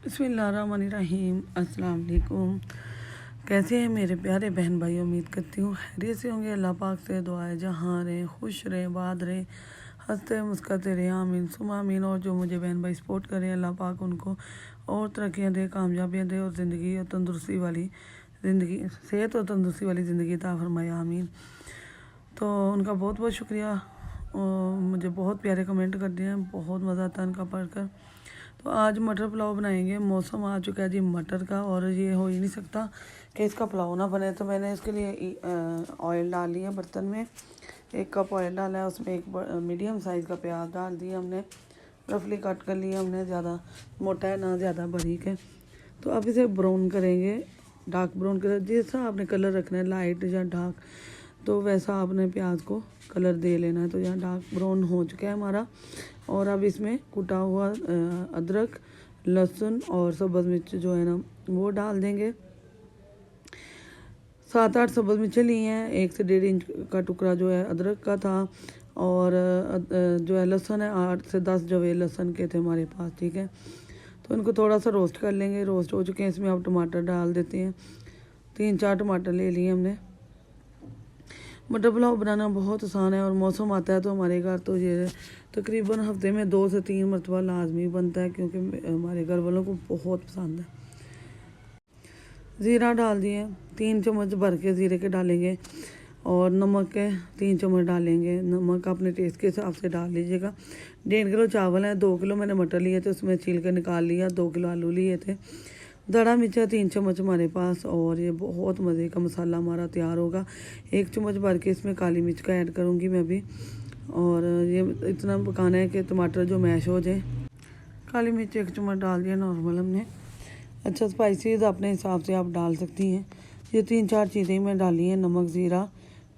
बिस्मिल्लाहिर्रहमानिर्रहीम। अस्सलाम वालेकुम। कैसे हैं मेरे प्यारे बहन भाई? उम्मीद करती हूँ खैरियत से होंगे। अल्लाह पाक से दुआ है जहाँ रहें खुश रहें, बाद रहें, हंसते मुस्कुराते रहें। आमीन सुमा आमीन। और जो मुझे बहन भाई सपोर्ट करें, अल्लाह पाक उनको और तरक्कियाँ दे, कामयाबियाँ दे और ज़िंदगी और तंदुरुस्ती वाली ज़िंदगी, सेहत और तंदुरुस्ती वाली ज़िंदगी अता फरमाए। आमीन। तो उनका बहुत बहुत शुक्रिया। मुझे बहुत प्यारे कमेंट कर दिए हैं, बहुत मज़ा आता है उनका पढ़कर। तो आज मटर पुलाव बनाएंगे। मौसम आ चुका है जी मटर का, और ये हो ही नहीं सकता कि इसका पुलाव ना बने। तो मैंने इसके लिए ऑयल डाल लिया बर्तन में। 1 कप ऑयल डाला है, उसमें एक मीडियम साइज़ का प्याज डाल दिया हमने, रफली कट कर लिया हमने। ज़्यादा मोटा है ना ज़्यादा बारीक है। तो अब इसे ब्राउन करेंगे, डार्क ब्राउन कलर। जैसा आपने कलर रखना है, लाइट या डार्क, तो वैसा आपने प्याज को कलर दे लेना है। तो यहाँ डार्क ब्राउन हो चुका है हमारा। और अब इसमें कुटा हुआ अदरक, लहसुन और सब्ज़ मिर्च जो है ना वो डाल देंगे। 7-8 सब्ज़ मिर्चें ली हैं। 1 से 1.5 इंच का टुकड़ा जो है अदरक का था, और जो है लहसुन है 8 से 10 जवे लहसुन के थे हमारे पास। ठीक है, तो इनको थोड़ा सा रोस्ट कर लेंगे। रोस्ट हो चुके हैं। इसमें अब टमाटर डाल देते हैं। 3-4 टमाटर ले लिए हमने। मटर पुलाव बनाना बहुत आसान है, और मौसम आता है तो हमारे घर तो ये तकरीबन हफ्ते में 2 से 3 मरतबा लाजमी बनता है, क्योंकि हमारे घर वालों को बहुत पसंद है। ज़ीरा डाल दिए, 3 चम्मच भर के ज़ीरे के डालेंगे। और नमक के 3 चम्मच डालेंगे। नमक अपने टेस्ट के हिसाब से डाल लीजिएगा। 1.5 किलो चावल है, 2 किलो मैंने मटर लिए थे, उसमें छील कर निकाल लिया। 2 किलो आलू लिए थे। दड़ा मिर्चा 3 चम्मच हमारे पास। और ये बहुत मज़े का मसाला हमारा तैयार होगा। 1 चम्मच भर के इसमें काली मिर्च का ऐड करूँगी मैं भी। और ये इतना पकाना है कि टमाटर जो मैश हो जाए। काली मिर्च 1 चम्मच डाल दिया नॉर्मल हमने। अच्छा, स्पाइसीज अपने हिसाब से आप डाल सकती हैं। ये 3-4 चीज़ें मैं डाली हैं, नमक, ज़ीरा,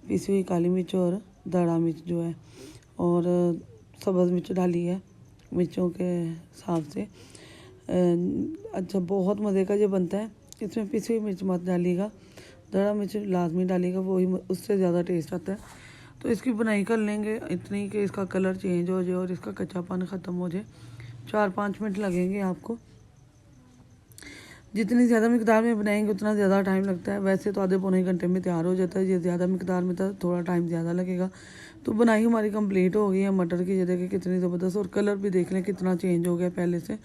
पिसी हुई काली मिर्च और दड़ा मिर्च जो है, और सब्ज़ मिर्च डाली है मिर्चों के हिसाब से। अच्छा, बहुत मज़े का ये बनता है। इसमें पिसी हुई मिर्च मत डालिएगा, दड़ा मिर्च लाजमी डालिएगा, वही उससे ज़्यादा टेस्ट आता है। तो इसकी बनाई कर लेंगे इतनी कि इसका कलर चेंज हो जाए और इसका कच्चापन ख़त्म हो जाए। 4-5 मिनट लगेंगे आपको। जितनी ज़्यादा मिकदार में बनाएंगे उतना ज़्यादा टाइम लगता है। वैसे तो आधे पौने घंटे में तैयार हो जाता है, ये ज़्यादा मिकदार में था थोड़ा टाइम ज़्यादा लगेगा। तो बनाई हमारी कंप्लीट हो गई है मटर की। ये देखिए कितनी ज़बरदस्त, और कलर भी देख लें कितना चेंज हो गया पहले से।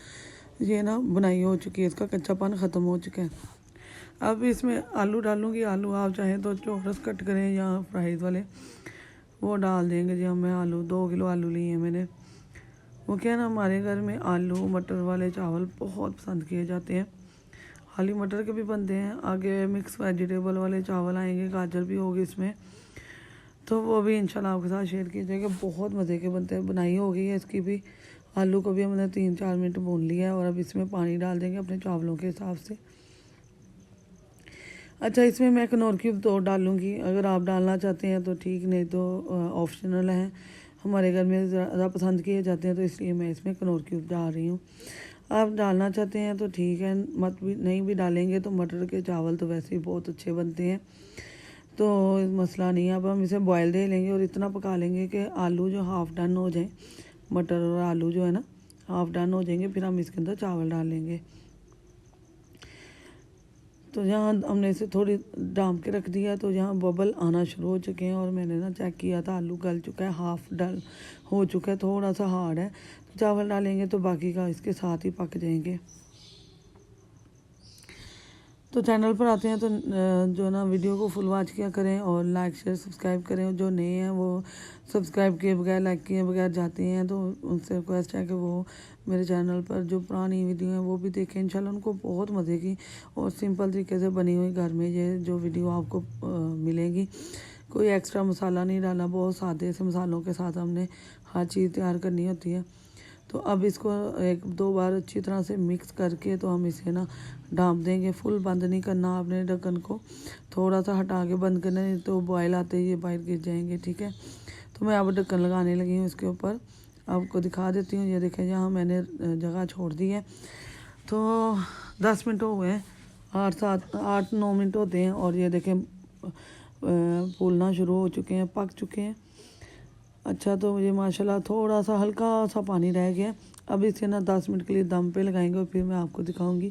ये ना बनाई हो चुकी है, इसका कच्चापन ख़त्म हो चुका है। अब इसमें आलू डालूँगी। आलू आप चाहें तो चौरस कट करें या फ्राइज़ वाले, वो डाल देंगे जी। हमें आलू 2 किलो आलू लिए हैं मैंने। वो क्या है ना, हमारे घर में आलू मटर वाले चावल बहुत पसंद किए जाते हैं। खाली मटर के भी बनते हैं, आगे मिक्स वेजिटेबल वाले चावल आएंगे, गाजर भी होगी इसमें, तो वो भी इंशाल्लाह आपके साथ शेयर किया जाएगा। बहुत मज़े के बनते हैं। बुनाई हो गई है इसकी भी। आलू को भी हमने 3-4 मिनट भून लिया है, और अब इसमें पानी डाल देंगे अपने चावलों के हिसाब से। अच्छा, इसमें मैं कनौर क्यूब तो डालूँगी, अगर आप डालना चाहते हैं तो ठीक, नहीं तो ऑप्शनल है। हमारे घर में ज़्यादा पसंद किए जाते हैं, तो इसलिए मैं इसमें कनौर क्यूब डाल रही हूँ। आप डालना चाहते हैं तो ठीक है, मत भी नहीं भी डालेंगे तो मटर के चावल तो वैसे ही बहुत अच्छे बनते हैं, तो मसला नहीं है। अब हम इसे बॉयल दे लेंगे और इतना पका लेंगे कि आलू जो हाफ़ डन हो जाए, मटर और आलू जो है ना हाफ़ डन हो जाएंगे, फिर हम इसके अंदर चावल डाल लेंगे। तो यहाँ हमने इसे थोड़ी डाम के रख दिया, तो यहाँ बबल आना शुरू हो चुके हैं, और मैंने ना चेक किया था आलू गल चुका है, हाफ़ डल हो चुका है, थोड़ा सा हार्ड है। तो चावल डालेंगे तो बाकी का इसके साथ ही पक जाएंगे। तो चैनल पर आते हैं तो जो ना वीडियो को फुल वॉच किया करें, और लाइक शेयर सब्सक्राइब करें। जो नए हैं वो सब्सक्राइब किए बगैर, लाइक किए बगैर जाते हैं, तो उनसे रिक्वेस्ट है कि वो मेरे चैनल पर जो पुरानी वीडियो हैं वो भी देखें। इंशाल्लाह उनको बहुत मज़े की और सिंपल तरीके से बनी हुई घर में ये जो वीडियो आपको मिलेगी। कोई एक्स्ट्रा मसाला नहीं डाला, बहुत सादे से मसालों के साथ हमने हर चीज़ तैयार करनी होती है। तो अब इसको 1-2 बार अच्छी तरह से मिक्स करके तो हम इसे ना ढाँप देंगे। फुल बंद नहीं करना आपने ढक्कन को, थोड़ा सा हटा के बंद करना, नहीं तो बॉयल आते ही ये बाहर गिर जाएंगे। ठीक है, तो मैं अब ढक्कन लगाने लगी हूँ इसके ऊपर। आपको दिखा देती हूँ। ये देखें, जहाँ मैंने जगह छोड़ दी है। तो 10 मिनट हो गए हैं, 8-9 मिनट होते हैं, और ये देखें फूलना शुरू हो चुके हैं, पक चुके हैं। अच्छा, तो मुझे माशाल्लाह थोड़ा सा हल्का सा पानी रह गया। अब इसे ना 10 मिनट के लिए दम पे लगाएंगे और फिर मैं आपको दिखाऊंगी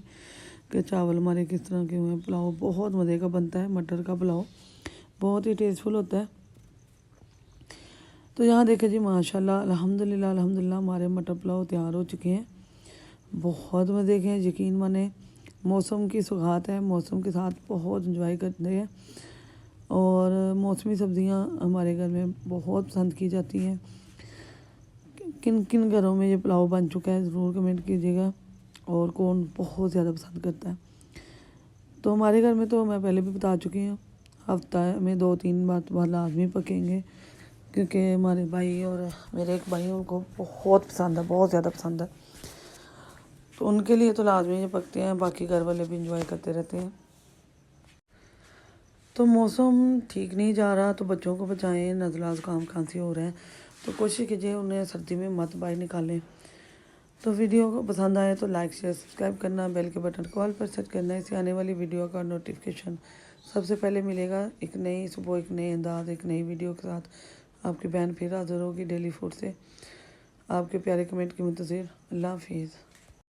कि चावल हमारे किस तरह के हुए हैं। पुलाव बहुत मज़े का बनता है, मटर का पुलाव बहुत ही टेस्टफुल होता है। तो यहाँ देखें जी, माशाल्लाह अल्हम्दुलिल्लाह अल्हम्दुलिल्लाह हमारे मटर पुलाव तैयार हो चुके हैं। बहुत मज़े के हैं, यकीन माने। मौसम की सौगात है, मौसम के साथ बहुत इंजॉय करते हैं। और मौसमी सब्ज़ियाँ हमारे घर में बहुत पसंद की जाती हैं। किन किन घरों में ये पुलाव बन चुका है ज़रूर कमेंट कीजिएगा, और कौन बहुत ज़्यादा पसंद करता है। तो हमारे घर में तो मैं पहले भी बता चुकी हूँ, हफ्ता में 2-3 बार लाजमी पकेंगे, क्योंकि हमारे भाई और मेरे एक भाई उनको बहुत पसंद है, बहुत ज़्यादा पसंद है। तो उनके लिए तो लाजमी ये पकते हैं, बाकी घर वाले भी इंजॉय करते रहते हैं। तो मौसम ठीक नहीं जा रहा, तो बच्चों को बचाएं, नज़ला ज़ुकाम खांसी हो रहा है, तो कोशिश कीजिए उन्हें सर्दी में मत बाहर निकालें। तो वीडियो को पसंद आए तो लाइक शेयर सब्सक्राइब करना, बेल के बटन को ऑल पर सेट करना। इससे आने वाली वीडियो का नोटिफिकेशन सबसे पहले मिलेगा। एक नई सुबह, एक नए अंदाज, एक नई वीडियो के साथ आपकी बहन फिर हाज़िर होगी डेली फूड से। आपके प्यारे कमेंट की मुंतज़िर। अल्लाह हाफिज़।